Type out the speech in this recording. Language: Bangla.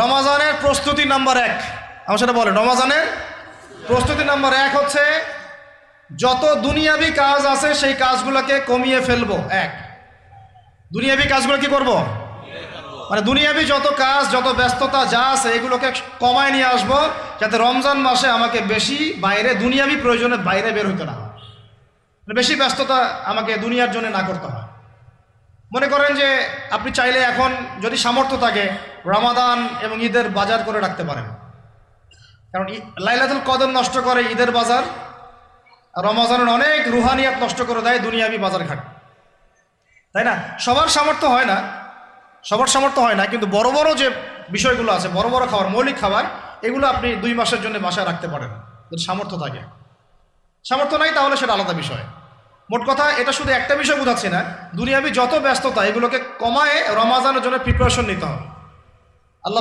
রমাজানের প্রস্তুতি নাম্বার 1, আমার সেটা বলেন। রমাজানের প্রস্তুতি নাম্বার 1 হচ্ছে যত দুনিয়াবি কাজ আছে সেই কাজগুলোকে কমিয়ে ফেলবো। দুনিয়াবি কাজগুলো কি করব? মানে দুনিয়াবি যত কাজ, যত ব্যস্ততা যা আছে এগুলোকে কমায় নিয়ে আসবো, যাতে রমজান মাসে আমাকে বেশি বাইরে দুনিয়াবি প্রয়োজনে বাইরে বের হইতে না হয়, বেশি ব্যস্ততা আমাকে দুনিয়ার জন্য না করতে হয়। মনে করেন যে আপনি চাইলে এখন যদি সামর্থ্য থাকে রমাদান এবং ঈদের বাজার করে রাখতে পারেন, কারণ লাইলাতুল কদর নষ্ট করে ঈদের বাজার, আর রমজানের অনেক রুহানিয়াত নষ্ট করে দেয় দুনিয়াবি বাজার ঘাট, তাই না? সবার সামর্থ্য হয় না, কিন্তু বড় বড় যে বিষয়গুলো আছে, বড় বড় খাবার, মৌলিক খাবার, এগুলো আপনি 2 মাসের জন্য বাসায় রাখতে পারেন যদি সামর্থ্য থাকে। সামর্থ্য নাই তাহলে সেটা আলাদা বিষয়। মোট কথা এটা শুধু একটা বিষয় বোঝাচ্ছি না, দুনিয়াবি যত ব্যস্ততা এগুলোকে কমায় রমাজানের জন্য প্রিপারেশন নিতে হবে।